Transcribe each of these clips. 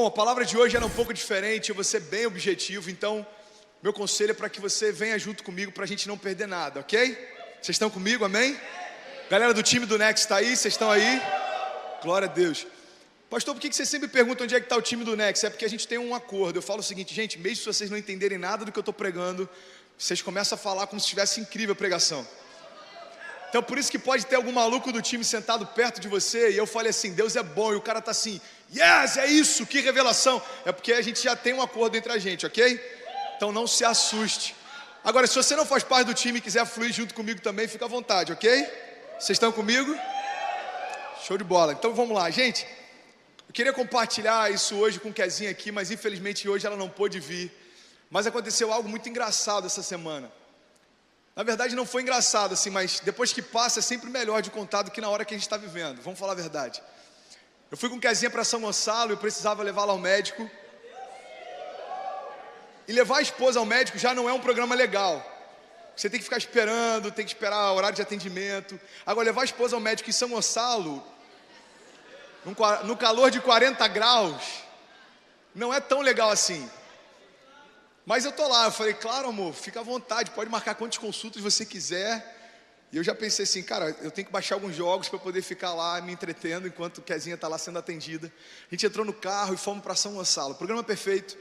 Bom, a palavra de hoje era um pouco diferente, eu vou ser bem objetivo, então meu conselho é para que você venha junto comigo para a gente não perder nada, ok? Vocês estão comigo, amém? Galera do time do Next está aí? Vocês estão aí? Glória a Deus. Pastor, por que você sempre pergunta onde é que está o time do Next? É porque a gente tem um acordo. Eu falo o seguinte, gente, mesmo se vocês não entenderem nada do que eu estou pregando, vocês começam a falar como se tivesse incrível a pregação. Então por isso que pode ter algum maluco do time sentado perto de você, e eu falei assim, Deus é bom, e o cara está assim, yes, é isso, que revelação. É porque a gente já tem um acordo entre a gente, ok? Então não se assuste. Agora, se você não faz parte do time e quiser fluir junto comigo também, fica à vontade, ok? Vocês estão comigo? Show de bola. Então vamos lá, gente. Eu queria compartilhar isso hoje com Kezinha aqui, mas infelizmente hoje ela não pôde vir. Mas aconteceu algo muito engraçado essa semana. Na verdade não foi engraçado assim, mas depois que passa é sempre melhor de contar do que na hora que a gente está vivendo. Vamos falar a verdade. Eu fui com Kezinha para São Gonçalo, eu precisava levá-la ao médico. E levar a esposa ao médico já não é um programa legal. Você tem que ficar esperando, tem que esperar o horário de atendimento. Agora levar a esposa ao médico em São Gonçalo, no calor de 40 graus, não é tão legal assim. Mas eu tô lá, eu falei, claro amor, fica à vontade, pode marcar quantas consultas você quiser. E eu já pensei assim, cara, eu tenho que baixar alguns jogos para poder ficar lá me entretendo enquanto o Kezinha tá lá sendo atendida. A gente entrou no carro e fomos para São Gonçalo, programa perfeito.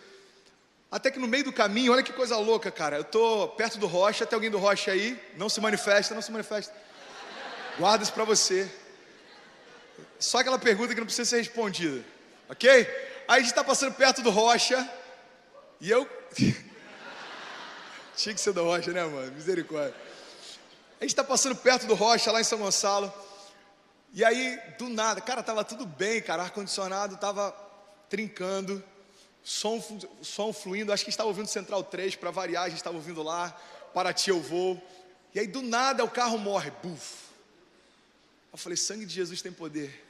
Até que no meio do caminho, olha que coisa louca, cara, eu tô perto do Rocha, tem alguém do Rocha aí? Não se manifesta, não se manifesta. Guarda isso para você. Só aquela pergunta que não precisa ser respondida, ok? Aí a gente tá passando perto do Rocha, e eu... Tinha que ser do Rocha, né, mano? Misericórdia. A gente tá passando perto do Rocha, lá em São Gonçalo. E aí, do nada, cara, tava tudo bem, cara. Ar-condicionado tava trincando. Som fluindo. Acho que estava ouvindo Central 3, para variar, a gente estava ouvindo lá. Paraty eu vou. E aí, do nada, o carro morre. Buf. Eu falei, sangue de Jesus tem poder.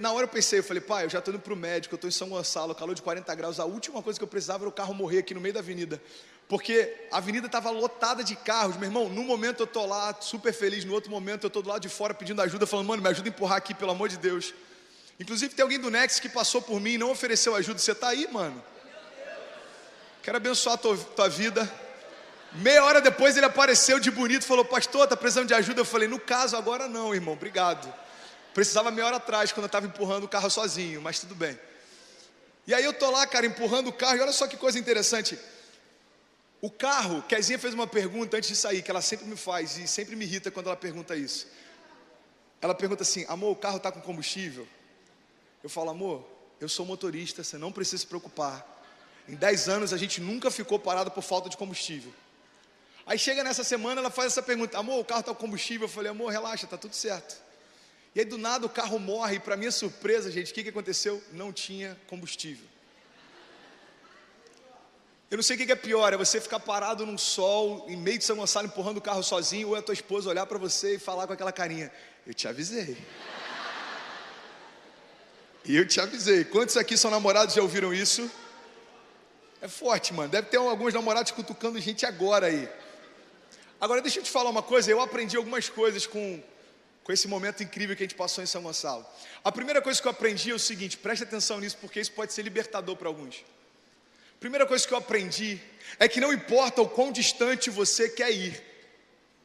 Na hora eu pensei, pai, eu já estou indo para o médico, eu estou em São Gonçalo, calor de 40 graus, a última coisa que eu precisava era o carro morrer aqui no meio da avenida, porque a avenida estava lotada de carros, meu irmão, num momento eu estou lá super feliz, no outro momento eu estou do lado de fora pedindo ajuda, falando, mano, me ajuda a empurrar aqui, pelo amor de Deus. Inclusive tem alguém do Next que passou por mim e não ofereceu ajuda, você está aí, mano? Quero abençoar a tua vida. Meia hora depois ele apareceu de bonito, falou, pastor, está precisando de ajuda? Eu falei, no caso agora não, irmão, obrigado. Precisava meia hora atrás, quando eu estava empurrando o carro sozinho, mas tudo bem. E aí eu tô lá, cara, empurrando o carro, e olha só que coisa interessante. O carro, Kezinha fez uma pergunta antes de sair, que ela sempre me faz, e sempre me irrita quando ela pergunta isso. Ela pergunta assim, amor, o carro está com combustível? Eu falo, amor, eu sou motorista, você não precisa se preocupar. Em 10 anos a gente nunca ficou parado por falta de combustível. Aí chega nessa semana, ela faz essa pergunta, amor, o carro está com combustível? Eu falei, amor, relaxa, está tudo certo. E aí do nada o carro morre, e para minha surpresa, gente, o que aconteceu? Não tinha combustível. Eu não sei o que é pior, é você ficar parado num sol, em meio de São Gonçalo, empurrando o carro sozinho, ou é a tua esposa olhar para você e falar com aquela carinha, eu te avisei. E eu te avisei. Quantos aqui são namorados já ouviram isso? É forte, mano, deve ter alguns namorados cutucando gente agora aí. Agora deixa eu te falar uma coisa, eu aprendi algumas coisas com esse momento incrível que a gente passou em São Gonçalo. A primeira coisa que eu aprendi é o seguinte, preste atenção nisso, porque isso pode ser libertador para alguns. A primeira coisa que eu aprendi é que não importa o quão distante você quer ir,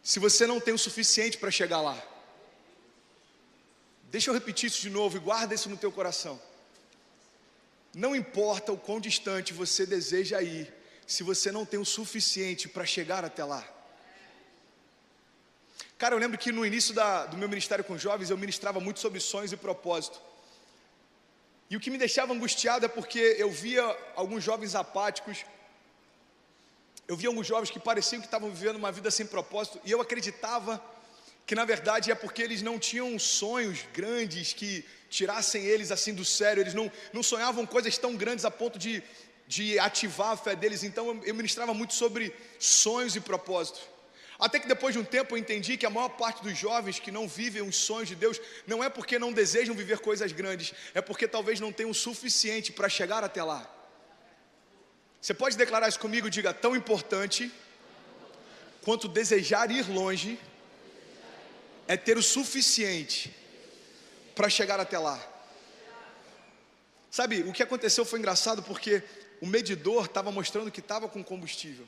se você não tem o suficiente para chegar lá. Deixa eu repetir isso de novo e guarda isso no teu coração. Não importa o quão distante você deseja ir, se você não tem o suficiente para chegar até lá. Cara, eu lembro que no início do meu ministério com jovens, eu ministrava muito sobre sonhos e propósito. E o que me deixava angustiado é porque eu via alguns jovens apáticos, eu via alguns jovens que pareciam que estavam vivendo uma vida sem propósito, e eu acreditava que na verdade é porque eles não tinham sonhos grandes que tirassem eles assim do sério, eles não sonhavam coisas tão grandes a ponto de ativar a fé deles. Então eu ministrava muito sobre sonhos e propósitos. Até que depois de um tempo eu entendi que a maior parte dos jovens que não vivem os sonhos de Deus não é porque não desejam viver coisas grandes, é porque talvez não tenham o suficiente para chegar até lá. Você pode declarar isso comigo? Diga, tão importante quanto desejar ir longe é ter o suficiente para chegar até lá. Sabe, o que aconteceu foi engraçado porque o medidor estava mostrando que estava com combustível.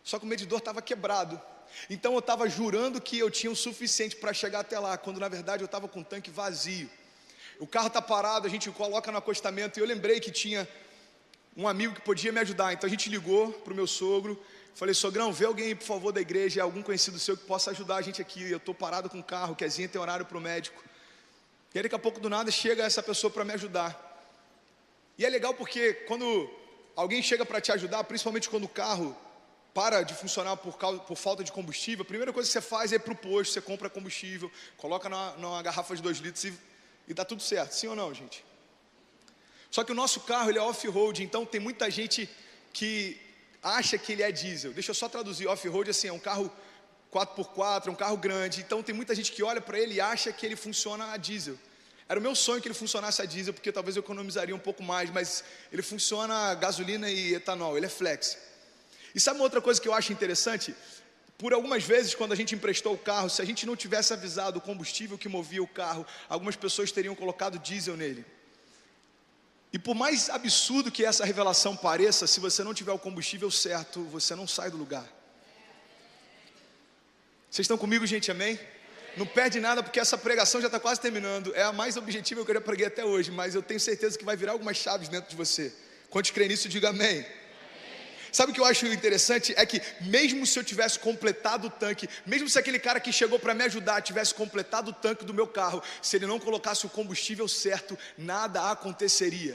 Só que o medidor estava quebrado. Então eu estava jurando que eu tinha o suficiente para chegar até lá, quando na verdade eu estava com o tanque vazio. O carro está parado, a gente coloca no acostamento, e eu lembrei que tinha um amigo que podia me ajudar. Então a gente ligou para o meu sogro, falei: sogrão, vê alguém aí, por favor, da igreja, algum conhecido seu que possa ajudar a gente aqui. Eu estou parado com o carro, o Kezinha tem horário para o médico. E aí daqui a pouco do nada chega essa pessoa para me ajudar. E é legal porque quando alguém chega para te ajudar, principalmente quando o carro para de funcionar por falta de combustível, a primeira coisa que você faz é ir para o posto, você compra combustível, coloca numa garrafa de 2 litros e dá tudo certo, sim ou não, gente? Só que o nosso carro, ele é off-road, então tem muita gente que acha que ele é diesel. Deixa eu só traduzir: off-road assim, é um carro 4x4, é um carro grande. Então tem muita gente que olha para ele e acha que ele funciona a diesel. Era o meu sonho que ele funcionasse a diesel, porque talvez eu economizaria um pouco mais, mas ele funciona a gasolina e etanol, ele é flex. E sabe uma outra coisa que eu acho interessante? Por algumas vezes, quando a gente emprestou o carro, se a gente não tivesse avisado o combustível que movia o carro, algumas pessoas teriam colocado diesel nele. E por mais absurdo que essa revelação pareça, se você não tiver o combustível certo, você não sai do lugar. Vocês estão comigo, gente? Amém? Não perde nada, porque essa pregação já está quase terminando. É a mais objetiva que eu já preguei até hoje, mas eu tenho certeza que vai virar algumas chaves dentro de você. Quando crê nisso, diga amém. Sabe o que eu acho interessante? É que mesmo se eu tivesse completado o tanque, mesmo se aquele cara que chegou para me ajudar tivesse completado o tanque do meu carro, se ele não colocasse o combustível certo, nada aconteceria.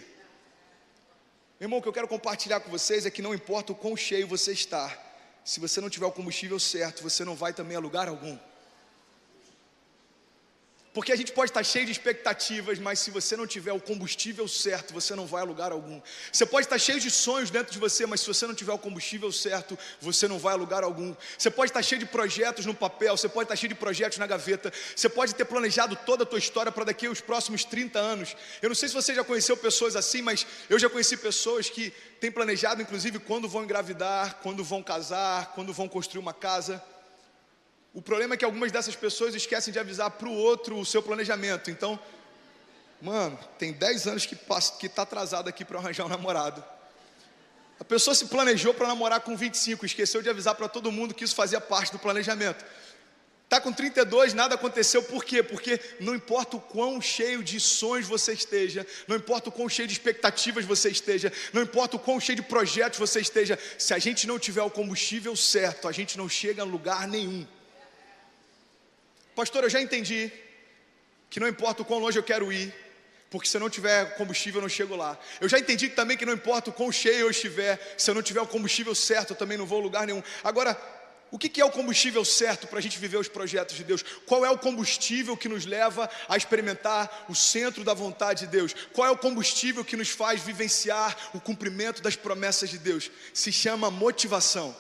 Meu irmão, o que eu quero compartilhar com vocês é que não importa o quão cheio você está, se você não tiver o combustível certo, você não vai também a lugar algum. Porque a gente pode estar cheio de expectativas, mas se você não tiver o combustível certo, você não vai a lugar algum. Você pode estar cheio de sonhos dentro de você, mas se você não tiver o combustível certo, você não vai a lugar algum. Você pode estar cheio de projetos no papel, você pode estar cheio de projetos na gaveta, você pode ter planejado toda a tua história para daqui aos próximos 30 anos. Eu não sei se você já conheceu pessoas assim, mas eu já conheci pessoas que têm planejado, inclusive, quando vão engravidar, quando vão casar, quando vão construir uma casa. O problema é que algumas dessas pessoas esquecem de avisar para o outro o seu planejamento. Então, mano, tem 10 anos que está atrasado aqui para arranjar um namorado. A pessoa se planejou para namorar com 25, esqueceu de avisar para todo mundo que isso fazia parte do planejamento. Está com 32, nada aconteceu. Por quê? Porque não importa o quão cheio de sonhos você esteja, não importa o quão cheio de expectativas você esteja, não importa o quão cheio de projetos você esteja, se a gente não tiver o combustível certo, a gente não chega a lugar nenhum. Pastor, eu já entendi que não importa o quão longe eu quero ir, porque se eu não tiver combustível eu não chego lá. Eu já entendi também que não importa o quão cheio eu estiver, se eu não tiver o combustível certo eu também não vou a lugar nenhum. Agora, o que é o combustível certo para a gente viver os projetos de Deus? Qual é o combustível que nos leva a experimentar o centro da vontade de Deus? Qual é o combustível que nos faz vivenciar o cumprimento das promessas de Deus? Se chama motivação.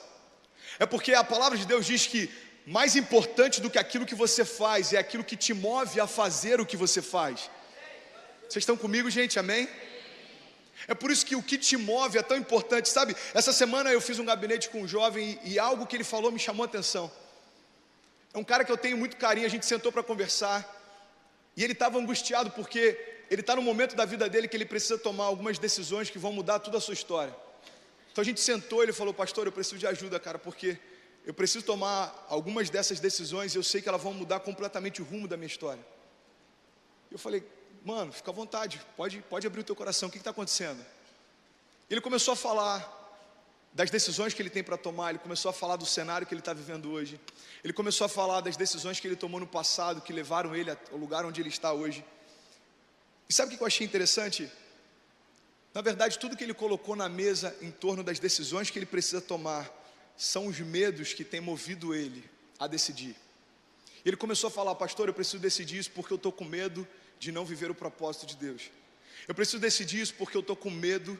É porque a palavra de Deus diz que mais importante do que aquilo que você faz é aquilo que te move a fazer o que você faz. Vocês estão comigo, gente? Amém? É por isso que o que te move é tão importante, sabe? Essa semana eu fiz um gabinete com um jovem e algo que ele falou me chamou a atenção. É um cara que eu tenho muito carinho, a gente sentou para conversar e ele estava angustiado porque ele está no momento da vida dele que ele precisa tomar algumas decisões que vão mudar toda a sua história. Então a gente sentou e ele falou: pastor, eu preciso de ajuda, cara, porque eu preciso tomar algumas dessas decisões e eu sei que elas vão mudar completamente o rumo da minha história. Eu falei: mano, fica à vontade, pode abrir o teu coração, o que está acontecendo? Ele começou a falar das decisões que ele tem para tomar, ele começou a falar do cenário que ele está vivendo hoje, ele começou a falar das decisões que ele tomou no passado, que levaram ele ao lugar onde ele está hoje. E sabe o que eu achei interessante? Na verdade, tudo que ele colocou na mesa em torno das decisões que ele precisa tomar são os medos que têm movido ele a decidir. Ele começou a falar: pastor, eu preciso decidir isso porque eu estou com medo de não viver o propósito de Deus. Eu preciso decidir isso porque eu estou com medo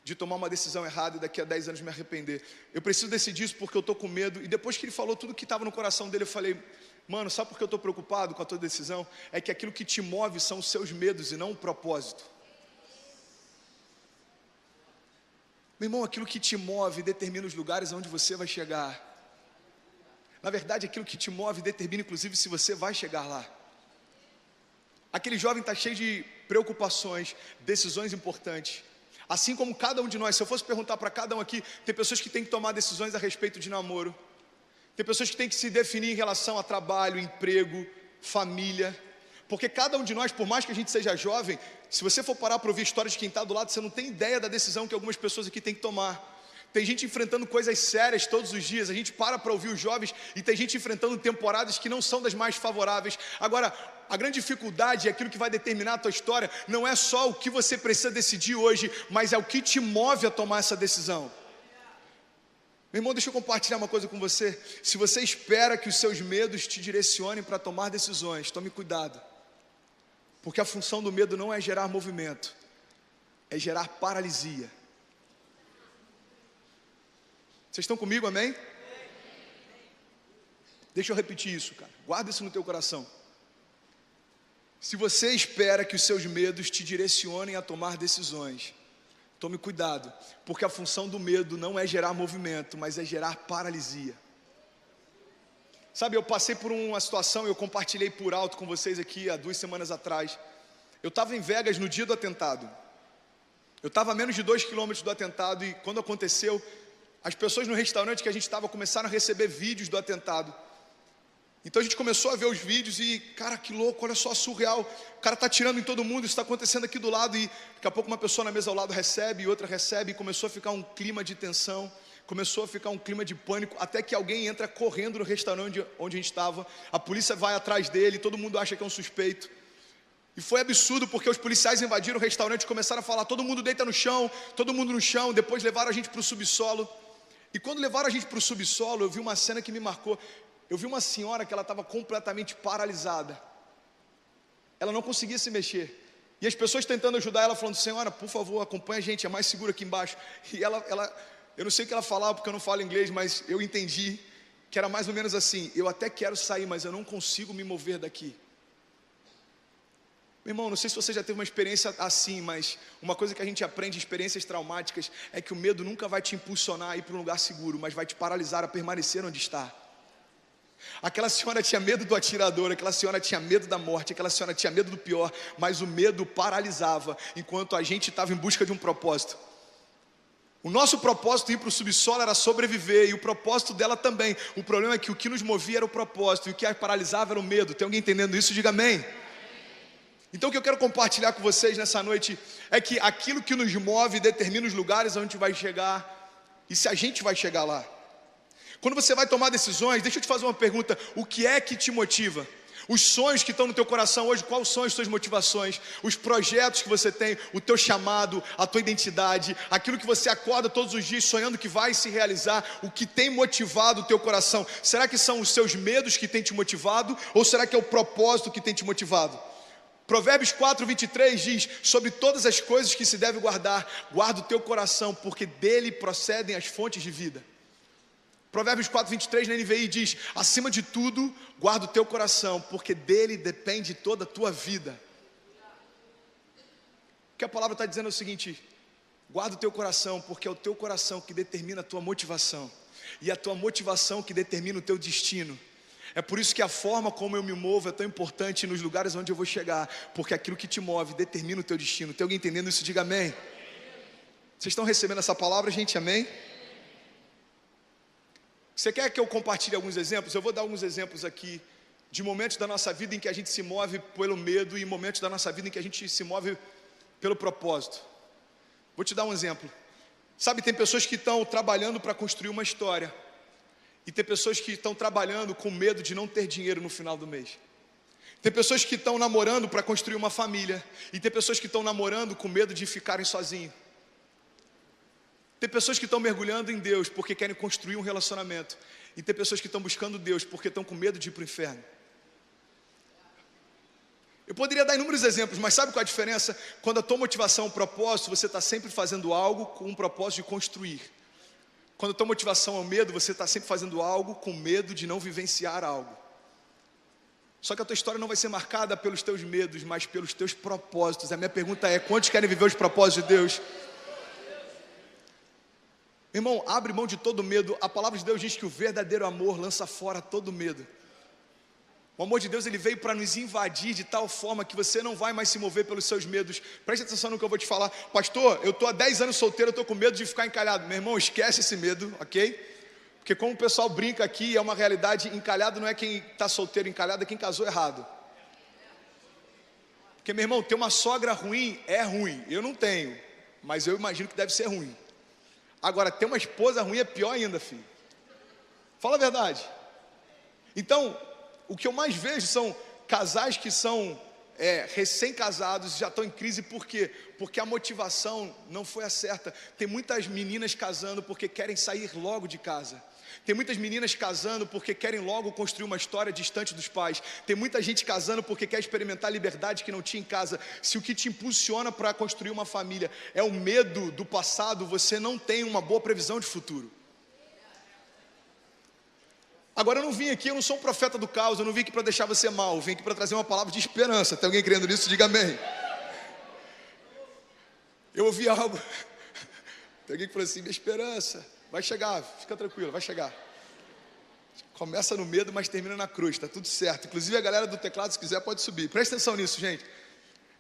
de tomar uma decisão errada e daqui a 10 anos me arrepender. Eu preciso decidir isso porque eu estou com medo. E depois que ele falou tudo que estava no coração dele, eu falei: mano, sabe por que eu estou preocupado com a tua decisão? É que aquilo que te move são os seus medos e não o propósito. Meu irmão, aquilo que te move determina os lugares onde você vai chegar. Na verdade, aquilo que te move determina inclusive se você vai chegar lá. Aquele jovem está cheio de preocupações, decisões importantes. Assim como cada um de nós, se eu fosse perguntar para cada um aqui, tem pessoas que têm que tomar decisões a respeito de namoro. Tem pessoas que têm que se definir em relação a trabalho, emprego, família. Porque cada um de nós, por mais que a gente seja jovem, se você for parar para ouvir histórias de quem está do lado, você não tem ideia da decisão que algumas pessoas aqui têm que tomar. Tem gente enfrentando coisas sérias todos os dias. A gente para ouvir os jovens e tem gente enfrentando temporadas que não são das mais favoráveis. Agora, a grande dificuldade, aquilo que vai determinar a tua história, não é só o que você precisa decidir hoje, mas é o que te move a tomar essa decisão. Meu irmão, deixa eu compartilhar uma coisa com você. Se você espera que os seus medos te direcionem para tomar decisões, tome cuidado. Porque a função do medo não é gerar movimento, é gerar paralisia. Vocês estão comigo, amém? Deixa eu repetir isso, cara. Guarda isso no teu coração. Se você espera que os seus medos te direcionem a tomar decisões, tome cuidado, porque a função do medo não é gerar movimento, mas é gerar paralisia. Sabe, eu passei por uma situação, eu compartilhei por alto com vocês aqui há 2 semanas atrás. Eu estava em Vegas no dia do atentado. Eu estava a menos de 2 quilômetros do atentado e quando aconteceu, as pessoas no restaurante que a gente estava começaram a receber vídeos do atentado. Então a gente começou a ver os vídeos e, cara, que louco, olha só, surreal. O cara está atirando em todo mundo, isso está acontecendo aqui do lado. E daqui a pouco uma pessoa na mesa ao lado recebe, e outra recebe. E começou a ficar um clima de tensão, começou a ficar um clima de pânico. Até que alguém entra correndo no restaurante onde a gente estava. A polícia vai atrás dele, todo mundo acha que é um suspeito. E foi absurdo porque os policiais invadiram o restaurante e começaram a falar: todo mundo deita no chão, todo mundo no chão. Depois levaram a gente para o subsolo. E quando levaram a gente para o subsolo, eu vi uma cena que me marcou. Eu vi uma senhora que ela estava completamente paralisada. Ela não conseguia se mexer. E as pessoas tentando ajudar ela, falando: senhora, por favor, acompanha a gente, é mais seguro aqui embaixo. E ela, eu não sei o que ela falava porque eu não falo inglês, mas eu entendi que era mais ou menos assim: eu até quero sair, mas eu não consigo me mover daqui. Meu irmão, não sei se você já teve uma experiência assim, mas uma coisa que a gente aprende em experiências traumáticas é que o medo nunca vai te impulsionar a ir para um lugar seguro, mas vai te paralisar a permanecer onde está. Aquela senhora tinha medo do atirador, aquela senhora tinha medo da morte, aquela senhora tinha medo do pior, mas o medo paralisava, enquanto a gente estava em busca de um propósito. O nosso propósito ir para o subsolo era sobreviver, e o propósito dela também. O problema é que o que nos movia era o propósito, e o que a paralisava era o medo. Tem alguém entendendo isso? Diga amém. Então o que eu quero compartilhar com vocês nessa noite é que aquilo que nos move determina os lugares onde a gente vai chegar e se a gente vai chegar lá. Quando você vai tomar decisões, deixa eu te fazer uma pergunta: o que é que te motiva? Os sonhos que estão no teu coração hoje, quais são as suas motivações? Os projetos que você tem, o teu chamado, a tua identidade, aquilo que você acorda todos os dias sonhando que vai se realizar, o que tem motivado o teu coração? Será que são os seus medos que têm te motivado ou será que é o propósito que tem te motivado? Provérbios 4:23 diz: sobre todas as coisas que se deve guardar, guarda o teu coração, porque dele procedem as fontes de vida. Provérbios 4:23 na NVI diz: acima de tudo, guarda o teu coração, porque dele depende toda a tua vida. O que a palavra está dizendo é o seguinte: guarda o teu coração, porque é o teu coração que determina a tua motivação, e a tua motivação que determina o teu destino. É por isso que a forma como eu me movo é tão importante nos lugares onde eu vou chegar, porque aquilo que te move determina o teu destino. Tem alguém entendendo isso? Diga amém. Vocês estão recebendo essa palavra, gente? Amém? Você quer que eu compartilhe alguns exemplos? Eu vou dar alguns exemplos aqui de momentos da nossa vida em que a gente se move pelo medo e momentos da nossa vida em que a gente se move pelo propósito. Vou te dar um exemplo. Sabe, tem pessoas que estão trabalhando para construir uma história. E tem pessoas que estão trabalhando com medo de não ter dinheiro no final do mês. Tem pessoas que estão namorando para construir uma família. E tem pessoas que estão namorando com medo de ficarem sozinhos. Tem pessoas que estão mergulhando em Deus porque querem construir um relacionamento. E tem pessoas que estão buscando Deus porque estão com medo de ir para o inferno. Eu poderia dar inúmeros exemplos, mas sabe qual é a diferença? Quando a tua motivação é um propósito, você está sempre fazendo algo com um propósito de construir. Quando a tua motivação é o medo, você está sempre fazendo algo com medo de não vivenciar algo. Só que a tua história não vai ser marcada pelos teus medos, mas pelos teus propósitos. A minha pergunta é: quantos querem viver os propósitos de Deus? Irmão, abre mão de todo medo. A palavra de Deus diz que o verdadeiro amor lança fora todo medo. O amor de Deus, ele veio para nos invadir de tal forma que você não vai mais se mover pelos seus medos. Preste atenção no que eu vou te falar. Pastor, eu estou há 10 anos solteiro, eu estou com medo de ficar encalhado. Meu irmão, esquece esse medo, ok? Porque como o pessoal brinca aqui, é uma realidade, encalhado não é quem está solteiro, encalhado é quem casou errado. Porque, meu irmão, ter uma sogra ruim é ruim. Eu não tenho, mas eu imagino que deve ser ruim. Agora, ter uma esposa ruim é pior ainda, filho. Fala a verdade. Então, o que eu mais vejo são casais que são recém-casados, já estão em crise. Por quê? Porque a motivação não foi a certa. Tem muitas meninas casando porque querem sair logo de casa. Tem muitas meninas casando porque querem logo construir uma história distante dos pais. Tem muita gente casando porque quer experimentar a liberdade que não tinha em casa. Se o que te impulsiona para construir uma família é o medo do passado, você não tem uma boa previsão de futuro. Agora eu não vim aqui, eu não sou um profeta do caos, eu não vim aqui para deixar você mal, eu vim aqui para trazer uma palavra de esperança. Tem alguém crendo nisso? Diga amém. Eu ouvi algo, tem alguém que falou assim: minha esperança vai chegar, fica tranquilo, vai chegar. Começa no medo, mas termina na cruz, está tudo certo. Inclusive a galera do teclado, se quiser, pode subir. Presta atenção nisso, gente.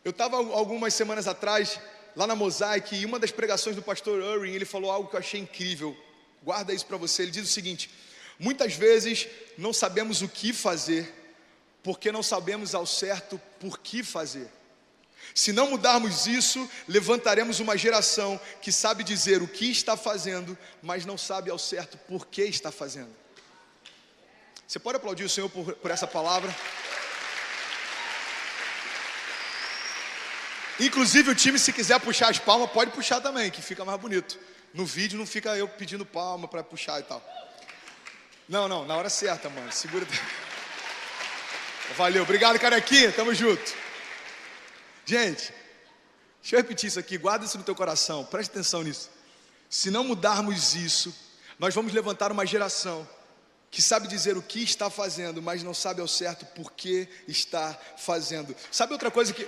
Eu estava algumas semanas atrás, lá na Mosaic, e uma das pregações do pastor Irwin, ele falou algo que eu achei incrível. Guarda isso para você, ele diz o seguinte: muitas vezes não sabemos o que fazer, porque não sabemos ao certo por que fazer. Se não mudarmos isso, levantaremos uma geração que sabe dizer o que está fazendo, mas não sabe ao certo por que está fazendo. Você pode aplaudir o Senhor por essa palavra? Inclusive o time, se quiser puxar as palmas, pode puxar também, que fica mais bonito. No vídeo não fica eu pedindo palma para puxar e tal. Não, na hora certa, mano, segura. Valeu, obrigado, carequinha, tamo junto. Gente, deixa eu repetir isso aqui, guarda isso no teu coração, preste atenção nisso. Se não mudarmos isso, nós vamos levantar uma geração que sabe dizer o que está fazendo, mas não sabe ao certo por que está fazendo. Sabe outra coisa que...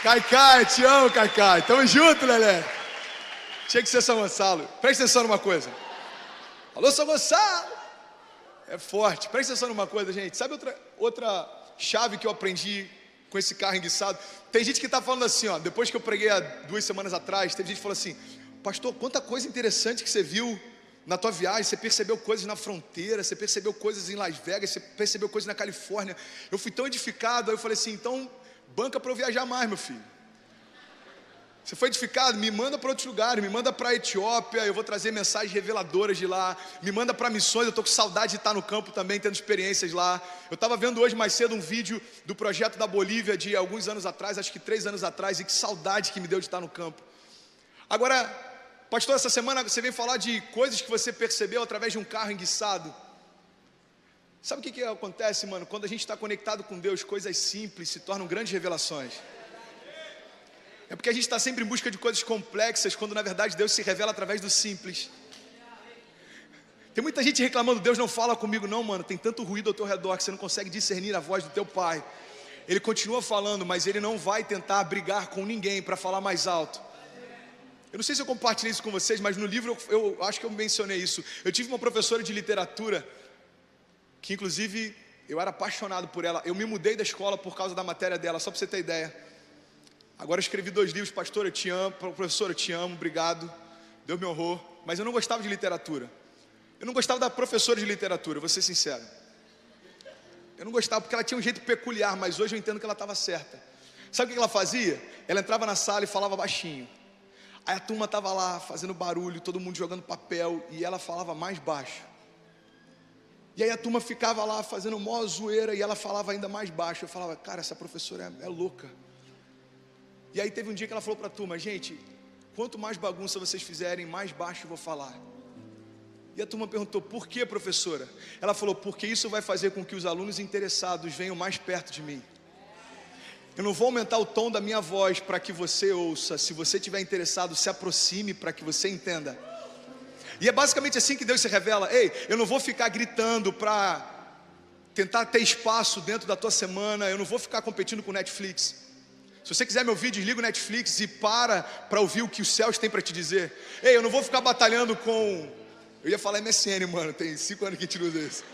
Caicai, te amo, Caicai, tamo junto, Lelé. Tinha que ser São Gonçalo. Presta atenção numa coisa. Alô, São Gonçalo. É forte, presta atenção numa coisa, gente. Sabe outra chave que eu aprendi com esse carro enguiçado? Tem gente que está falando assim, ó, depois que eu preguei há 2 semanas atrás, teve gente que falou assim: pastor, quanta coisa interessante que você viu na tua viagem. Você percebeu coisas na fronteira, você percebeu coisas em Las Vegas, você percebeu coisas na Califórnia. Eu fui tão edificado. Aí eu falei assim: então banca para eu viajar mais, meu filho. Você foi edificado? Me manda para outros lugares, me manda para a Etiópia, eu vou trazer mensagens reveladoras de lá. Me manda para missões, eu estou com saudade de estar no campo também, tendo experiências lá. Eu estava vendo hoje mais cedo um vídeo do projeto da Bolívia de alguns anos atrás, acho que 3 anos atrás, e que saudade que me deu de estar no campo. Agora, pastor, essa semana você vem falar de coisas que você percebeu através de um carro enguiçado. Sabe o que acontece, mano? Quando a gente está conectado com Deus, coisas simples se tornam grandes revelações. É porque a gente está sempre em busca de coisas complexas, quando na verdade Deus se revela através do simples. Tem muita gente reclamando: Deus não fala comigo. Não, mano, tem tanto ruído ao teu redor que você não consegue discernir a voz do teu pai. Ele continua falando, mas ele não vai tentar brigar com ninguém para falar mais alto. Eu não sei se eu compartilhei isso com vocês, mas no livro eu acho que eu mencionei isso. Eu tive uma professora de literatura, que inclusive eu era apaixonado por ela. Eu me mudei da escola por causa da matéria dela, só para você ter ideia. Agora eu escrevi 2 livros. Pastor, eu te amo. Professor, eu te amo, obrigado, Deus me honrou. Mas eu não gostava de literatura. Eu não gostava da professora de literatura, vou ser sincero. Eu não gostava porque ela tinha um jeito peculiar, mas hoje eu entendo que ela estava certa. Sabe o que ela fazia? Ela entrava na sala e falava baixinho. Aí a turma estava lá fazendo barulho, todo mundo jogando papel, e ela falava mais baixo. E aí a turma ficava lá fazendo mó zoeira e ela falava ainda mais baixo. Eu falava: cara, essa professora é louca. E aí teve um dia que ela falou para a turma: gente, quanto mais bagunça vocês fizerem, mais baixo eu vou falar. E a turma perguntou: por que, professora? Ela falou: porque isso vai fazer com que os alunos interessados venham mais perto de mim. Eu não vou aumentar o tom da minha voz para que você ouça. Se você estiver interessado, se aproxime para que você entenda. E é basicamente assim que Deus se revela. Ei, eu não vou ficar gritando para tentar ter espaço dentro da tua semana. Eu não vou ficar competindo com Netflix. Se você quiser me ouvir, desliga o Netflix e para ouvir o que os céus têm para te dizer. Ei, eu não vou ficar batalhando com... Eu ia falar MSN, mano, tem 5 anos que a gente não usa isso.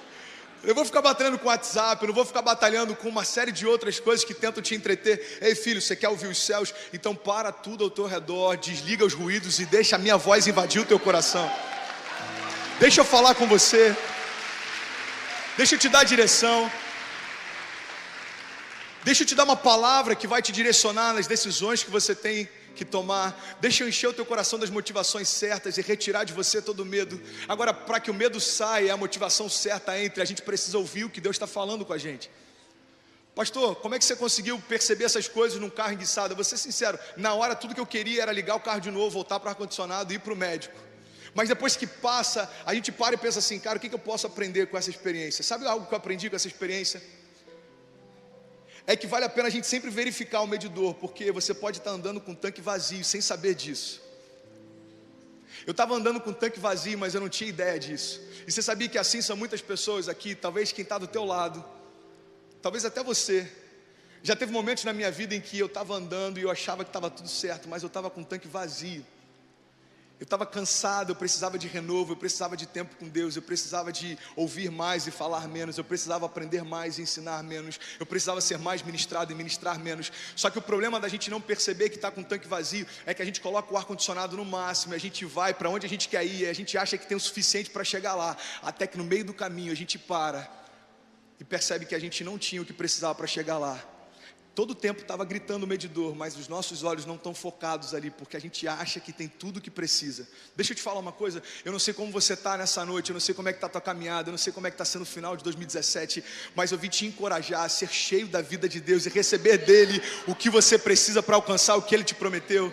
Eu vou ficar batalhando com o WhatsApp, eu não vou ficar batalhando com uma série de outras coisas que tentam te entreter. Ei filho, você quer ouvir os céus? Então para tudo ao teu redor, desliga os ruídos e deixa a minha voz invadir o teu coração. Deixa eu falar com você. Deixa eu te dar direção. Deixa eu te dar uma palavra que vai te direcionar nas decisões que você tem que tomar. Deixa eu encher o teu coração das motivações certas e retirar de você todo o medo. Agora, para que o medo saia e a motivação certa entre, a gente precisa ouvir o que Deus está falando com a gente. Pastor, como é que você conseguiu perceber essas coisas num carro enguiçado? Eu vou ser sincero, na hora tudo que eu queria era ligar o carro de novo, voltar para o ar-condicionado e ir para o médico. Mas depois que passa, a gente para e pensa assim, cara, o que eu posso aprender com essa experiência? Sabe algo que eu aprendi com essa experiência? É que vale a pena a gente sempre verificar o medidor, porque você pode estar andando com um tanque vazio sem saber disso. Eu estava andando com um tanque vazio, mas eu não tinha ideia disso. E você sabia que assim são muitas pessoas aqui, talvez quem está do teu lado, talvez até você. Já teve momentos na minha vida em que eu estava andando e eu achava que estava tudo certo, mas eu estava com um tanque vazio. Eu estava cansado, eu precisava de renovo, eu precisava de tempo com Deus, eu precisava de ouvir mais e falar menos, eu precisava aprender mais e ensinar menos, eu precisava ser mais ministrado e ministrar menos. Só que o problema da gente não perceber que está com o tanque vazio é que a gente coloca o ar-condicionado no máximo, e a gente vai para onde a gente quer ir, e a gente acha que tem o suficiente para chegar lá, até que no meio do caminho a gente para e percebe que a gente não tinha o que precisava para chegar lá. Todo o tempo estava gritando o medidor, mas os nossos olhos não estão focados ali, porque a gente acha que tem tudo o que precisa. Deixa eu te falar uma coisa, eu não sei como você está nessa noite, eu não sei como é que está a tua caminhada, eu não sei como é que está sendo o final de 2017, mas eu vim te encorajar a ser cheio da vida de Deus e receber dele o que você precisa para alcançar o que ele te prometeu.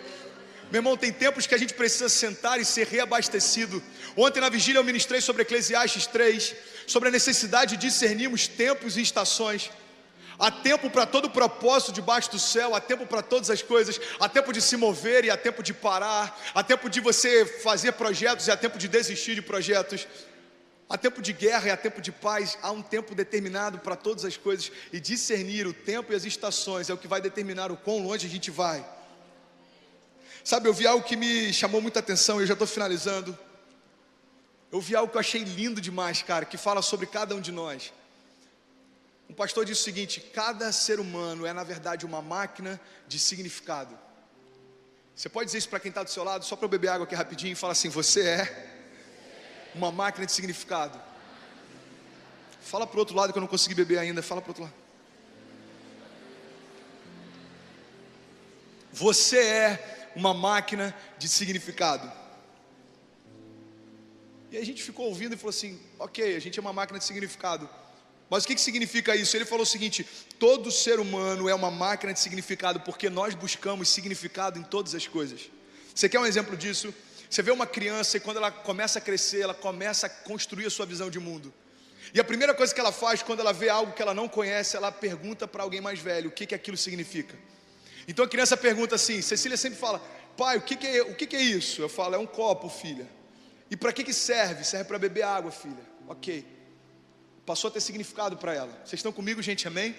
Meu irmão, tem tempos que a gente precisa sentar e ser reabastecido. Ontem na vigília eu ministrei sobre Eclesiastes 3, sobre a necessidade de discernirmos tempos e estações. Há tempo para todo propósito debaixo do céu, há tempo para todas as coisas, há tempo de se mover e há tempo de parar, há tempo de você fazer projetos e há tempo de desistir de projetos, há tempo de guerra e há tempo de paz, há um tempo determinado para todas as coisas, e discernir o tempo e as estações é o que vai determinar o quão longe a gente vai. Sabe, eu vi algo que me chamou muita atenção e eu já estou finalizando. Eu vi algo que eu achei lindo demais, cara, que fala sobre cada um de nós. Um pastor disse o seguinte: cada ser humano é na verdade uma máquina de significado. Você pode dizer isso para quem está do seu lado, só para eu beber água aqui rapidinho, e fala assim: você é uma máquina de significado. Fala para o outro lado que eu não consegui beber ainda, fala para o outro lado. Você é uma máquina de significado. E aí a gente ficou ouvindo e falou assim: ok, a gente é uma máquina de significado. Mas o que significa isso? Ele falou o seguinte: todo ser humano é uma máquina de significado, porque nós buscamos significado em todas as coisas. Você quer um exemplo disso? Você vê uma criança e quando ela começa a crescer, ela começa a construir a sua visão de mundo. E a primeira coisa que ela faz quando ela vê algo que ela não conhece, ela pergunta para alguém mais velho o que aquilo significa. Então a criança pergunta assim, Cecília sempre fala: pai, o que é isso? Eu falo: é um copo, filha. E para que serve? Serve para beber água, filha. Ok. Passou a ter significado para ela. Vocês estão comigo, gente? Amém?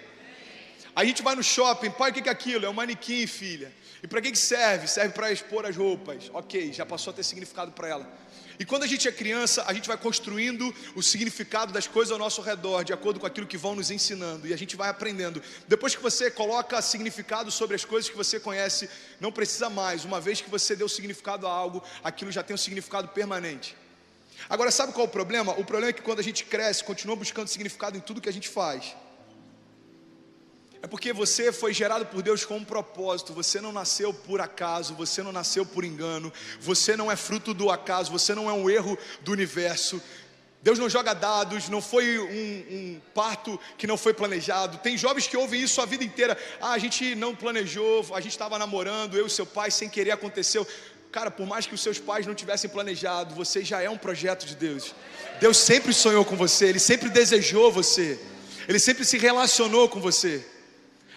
Aí a gente vai no shopping: pai, o que é aquilo? É um manequim, filha. E para que serve? Serve para expor as roupas. Ok, já passou a ter significado para ela. E quando a gente é criança, a gente vai construindo o significado das coisas ao nosso redor, de acordo com aquilo que vão nos ensinando, e a gente vai aprendendo. Depois que você coloca significado sobre as coisas que você conhece, não precisa mais. Uma vez que você deu significado a algo, aquilo já tem um significado permanente. Agora, sabe qual é o problema? O problema é que quando a gente cresce, continua buscando significado em tudo que a gente faz. É porque você foi gerado por Deus com um propósito. Você não nasceu por acaso, você não nasceu por engano, você não é fruto do acaso, você não é um erro do universo. Deus não joga dados, não foi um parto que não foi planejado. Tem jovens que ouvem isso a vida inteira: a gente não planejou, a gente estava namorando, eu e seu pai, sem querer aconteceu. Cara, por mais que os seus pais não tivessem planejado, você já é um projeto de Deus. Deus sempre sonhou com você, Ele sempre desejou você, Ele sempre se relacionou com você.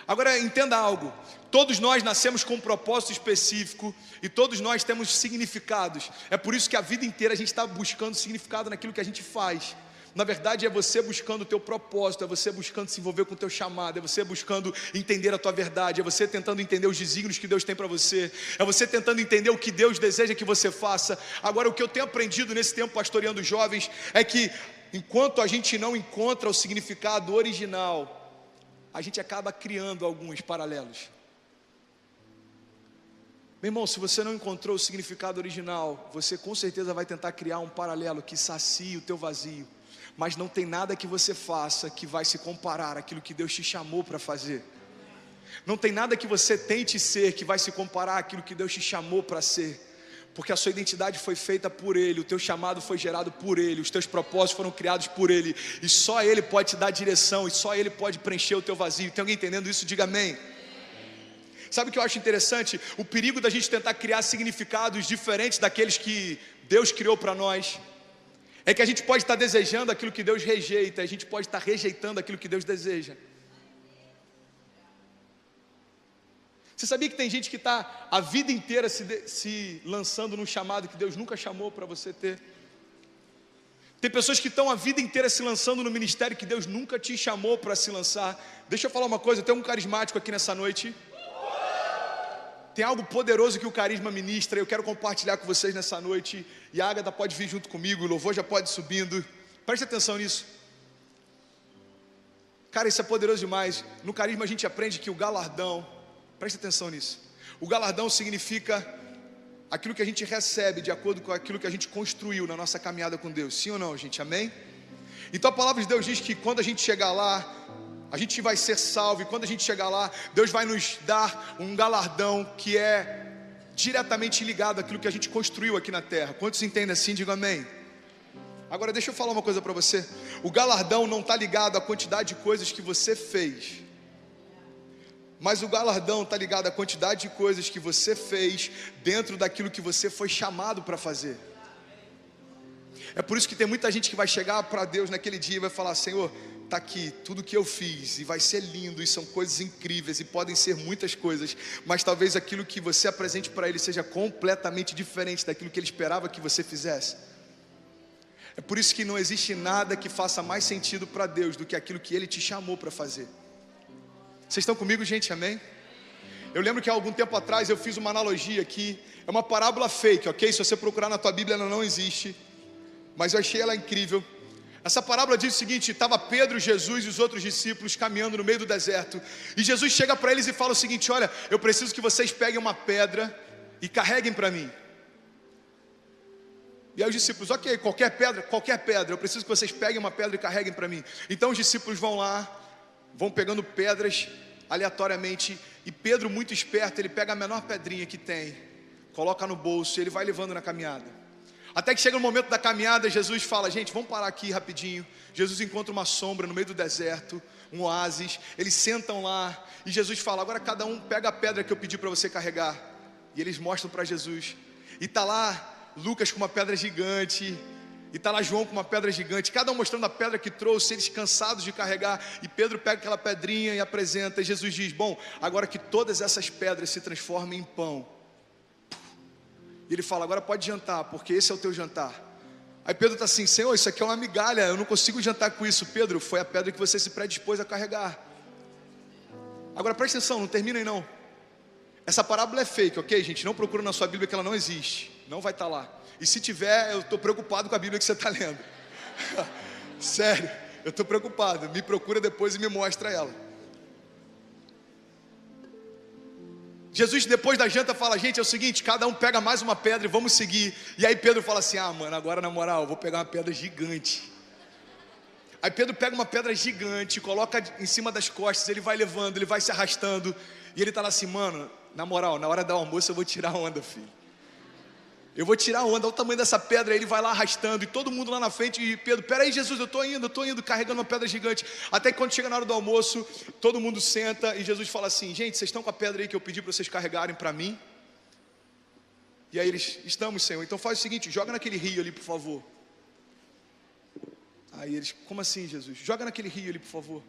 Agora entenda algo: todos nós nascemos com um propósito específico e todos nós temos significados. É por isso que a vida inteira a gente está buscando significado naquilo que a gente faz. Na verdade é você buscando o teu propósito, é você buscando se envolver com o teu chamado, é você buscando entender a tua verdade, é você tentando entender os desígnios que Deus tem para você, é você tentando entender o que Deus deseja que você faça. Agora, o que eu tenho aprendido nesse tempo pastoreando jovens é que enquanto a gente não encontra o significado original, a gente acaba criando alguns paralelos. Meu irmão, se você não encontrou o significado original, você com certeza vai tentar criar um paralelo que sacie o teu vazio. Mas não tem nada que você faça que vai se comparar àquilo que Deus te chamou para fazer. Não tem nada que você tente ser que vai se comparar àquilo que Deus te chamou para ser. Porque a sua identidade foi feita por Ele, o teu chamado foi gerado por Ele, os teus propósitos foram criados por Ele. E só Ele pode te dar direção, e só Ele pode preencher o teu vazio. Tem alguém entendendo isso? Diga amém. Sabe o que eu acho interessante? O perigo da gente tentar criar significados diferentes daqueles que Deus criou para nós é que a gente pode estar desejando aquilo que Deus rejeita, a gente pode estar rejeitando aquilo que Deus deseja. Você sabia que tem gente que está a vida inteira se lançando num chamado que Deus nunca chamou para você ter? Tem pessoas que estão a vida inteira se lançando no ministério que Deus nunca te chamou para se lançar. Deixa eu falar uma coisa, tem um carismático aqui nessa noite. Tem algo poderoso que o carisma ministra, eu quero compartilhar com vocês nessa noite. E a Ágata pode vir junto comigo, o louvor já pode ir subindo. Preste atenção nisso. Cara, isso é poderoso demais. No carisma a gente aprende que o galardão, preste atenção nisso. O galardão significa aquilo que a gente recebe de acordo com aquilo que a gente construiu na nossa caminhada com Deus. Sim ou não, gente? Amém? Então a palavra de Deus diz que quando a gente chegar lá, a gente vai ser salvo, e quando a gente chegar lá, Deus vai nos dar um galardão que é diretamente ligado àquilo que a gente construiu aqui na terra. Quantos entendem assim? Digam amém. Agora deixa eu falar uma coisa para você. O galardão não está ligado à quantidade de coisas que você fez, mas o galardão está ligado à quantidade de coisas que você fez dentro daquilo que você foi chamado para fazer. É por isso que tem muita gente que vai chegar para Deus naquele dia e vai falar: Senhor, está aqui tudo que eu fiz, e vai ser lindo, e são coisas incríveis, e podem ser muitas coisas, mas talvez aquilo que você apresente para Ele seja completamente diferente daquilo que Ele esperava que você fizesse. É por isso que não existe nada que faça mais sentido para Deus do que aquilo que Ele te chamou para fazer. Vocês estão comigo, gente? Amém? Eu lembro que há algum tempo atrás eu fiz uma analogia aqui, é uma parábola fake, ok? Se você procurar na tua Bíblia ela não existe, mas eu achei ela incrível. Essa parábola diz o seguinte: estava Pedro, Jesus e os outros discípulos caminhando no meio do deserto, e Jesus chega para eles e fala o seguinte: olha, eu preciso que vocês peguem uma pedra e carreguem para mim. E aí os discípulos: ok, qualquer pedra, eu preciso que vocês peguem uma pedra e carreguem para mim. Então os discípulos vão lá, vão pegando pedras aleatoriamente, e Pedro, muito esperto, ele pega a menor pedrinha que tem, coloca no bolso, e ele vai levando na caminhada. Até que chega no momento da caminhada, Jesus fala: gente, vamos parar aqui rapidinho. Jesus encontra uma sombra no meio do deserto, um oásis, eles sentam lá, e Jesus fala: agora cada um pega a pedra que eu pedi para você carregar. E eles mostram para Jesus, e está lá Lucas com uma pedra gigante, e está lá João com uma pedra gigante, cada um mostrando a pedra que trouxe, eles cansados de carregar, e Pedro pega aquela pedrinha e apresenta, e Jesus diz: bom, agora que todas essas pedras se transformem em pão. E ele fala: agora pode jantar, porque esse é o teu jantar. Aí Pedro está assim: Senhor, isso aqui é uma migalha, eu não consigo jantar com isso. Pedro, foi a pedra que você se predispôs a carregar. Agora presta atenção, não termina aí não. Essa parábola é fake, ok, gente? Não procura na sua Bíblia, que ela não existe, não vai estar lá. E se tiver, eu estou preocupado com a Bíblia que você está lendo. Sério, eu estou preocupado. Me procura depois e me mostra ela. Jesus, depois da janta, fala: gente, é o seguinte, cada um pega mais uma pedra e vamos seguir. E aí Pedro fala assim: ah, mano, agora na moral, eu vou pegar uma pedra gigante. Aí Pedro pega uma pedra gigante, coloca em cima das costas, ele vai levando, ele vai se arrastando. E ele tá lá assim: mano, na moral, na hora do almoço eu vou tirar a onda, filho. Eu vou tirar a onda, olha o tamanho dessa pedra. Aí ele vai lá arrastando, e todo mundo lá na frente, e Pedro: peraí, Jesus, eu tô indo, carregando uma pedra gigante. Até que quando chega na hora do almoço, todo mundo senta, e Jesus fala assim: gente, vocês estão com a pedra aí que eu pedi para vocês carregarem para mim? E aí eles: estamos, Senhor. Então faz o seguinte, joga naquele rio ali, por favor. Aí eles: como assim, Jesus? Joga naquele rio ali, por favor.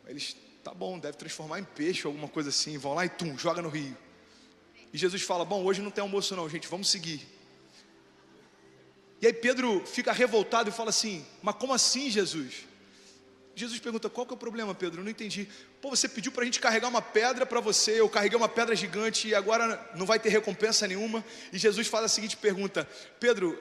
Aí eles: tá bom, deve transformar em peixe ou alguma coisa assim. Vão lá e joga no rio. E Jesus fala: bom, hoje não tem almoço não, gente, vamos seguir. E aí Pedro fica revoltado e fala assim: mas como assim, Jesus? Jesus pergunta: qual que é o problema, Pedro? Eu não entendi. Pô, você pediu para a gente carregar uma pedra para você, eu carreguei uma pedra gigante e agora não vai ter recompensa nenhuma. E Jesus faz a seguinte pergunta: Pedro,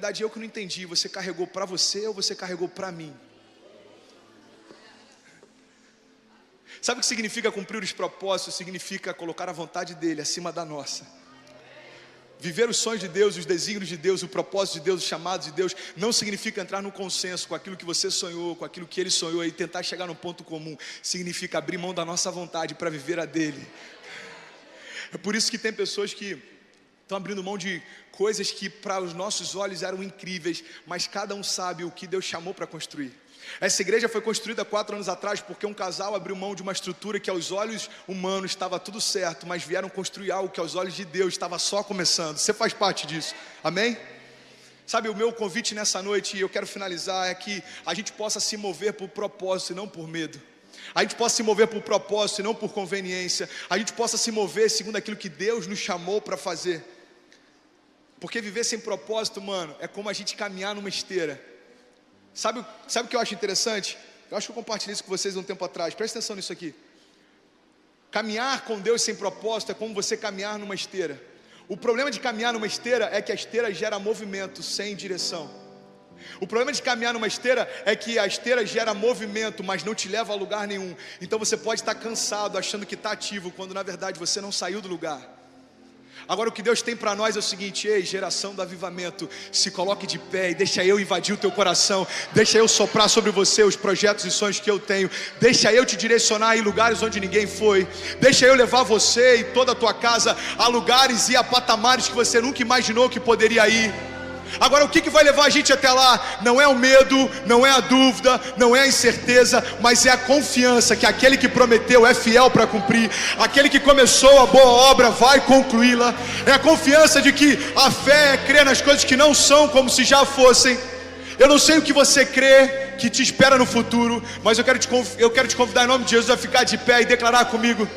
verdade eu que não entendi, você carregou para você ou você carregou para mim? Sabe o que significa cumprir os propósitos? Significa colocar a vontade dele acima da nossa. Viver os sonhos de Deus, os desígnios de Deus, o propósito de Deus, os chamados de Deus, não significa entrar no consenso com aquilo que você sonhou, com aquilo que ele sonhou e tentar chegar num ponto comum. Significa abrir mão da nossa vontade para viver a dele. É por isso que tem pessoas que estão abrindo mão de coisas que para os nossos olhos eram incríveis, mas cada um sabe o que Deus chamou para construir. Essa igreja foi construída 4 anos atrás porque um casal abriu mão de uma estrutura que aos olhos humanos estava tudo certo, mas vieram construir algo que aos olhos de Deus estava só começando. Você faz parte disso, amém? Sabe, o meu convite nessa noite, e eu quero finalizar, é que a gente possa se mover por propósito e não por medo. A gente possa se mover por propósito e não por conveniência. A gente possa se mover segundo aquilo que Deus nos chamou para fazer. Porque viver sem propósito, mano, é como a gente caminhar numa esteira. Sabe o que eu acho interessante? Eu acho que eu compartilhei isso com vocês um tempo atrás. Presta atenção nisso aqui. Caminhar com Deus sem propósito é como você caminhar numa esteira. O problema de caminhar numa esteira é que a esteira gera movimento sem direção. O problema de caminhar numa esteira é que a esteira gera movimento, mas não te leva a lugar nenhum. Então você pode estar cansado, achando que está ativo, quando na verdade você não saiu do lugar. Agora o que Deus tem para nós é o seguinte: ei, geração do avivamento, se coloque de pé e deixa eu invadir o teu coração. Deixa eu soprar sobre você os projetos e sonhos que eu tenho. Deixa eu te direcionar em lugares onde ninguém foi. Deixa eu levar você e toda a tua casa a lugares e a patamares que você nunca imaginou que poderia ir. Agora o que vai levar a gente até lá? Não é o medo, não é a dúvida, não é a incerteza, mas é a confiança que aquele que prometeu é fiel para cumprir. Aquele que começou a boa obra vai concluí-la. É a confiança de que a fé é crer nas coisas que não são como se já fossem. Eu não sei o que você crê que te espera no futuro, mas eu quero te convidar em nome de Jesus a ficar de pé e declarar comigo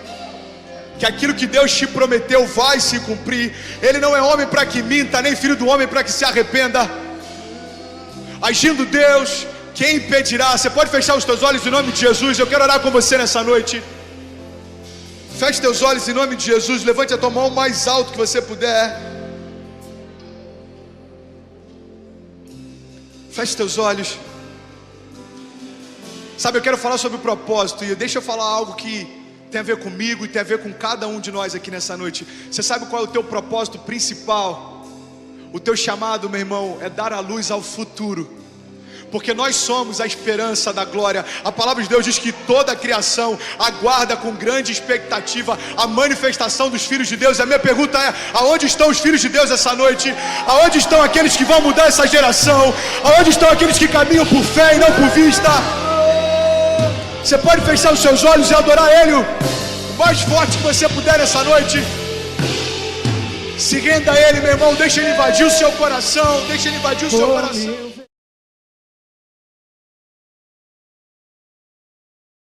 que aquilo que Deus te prometeu vai se cumprir. Ele não é homem para que minta, nem filho do homem para que se arrependa. Agindo Deus, quem impedirá? Você pode fechar os teus olhos em nome de Jesus. Eu quero orar com você nessa noite. Feche teus olhos em nome de Jesus. Levante a tua mão o mais alto que você puder. Feche teus olhos. Sabe, eu quero falar sobre o propósito, e deixa eu falar algo que tem a ver comigo e tem a ver com cada um de nós aqui nessa noite. Você sabe qual é o teu propósito principal? O teu chamado, meu irmão, é dar a luz ao futuro. Porque nós somos a esperança da glória. A palavra de Deus diz que toda a criação aguarda com grande expectativa a manifestação dos filhos de Deus. A minha pergunta é: aonde estão os filhos de Deus essa noite? Aonde estão aqueles que vão mudar essa geração? Aonde estão aqueles que caminham por fé e não por vista? Você pode fechar os seus olhos e adorar Ele o mais forte que você puder nessa noite. Se renda a Ele, meu irmão. Deixa Ele invadir o seu coração. Deixa Ele invadir o seu coração.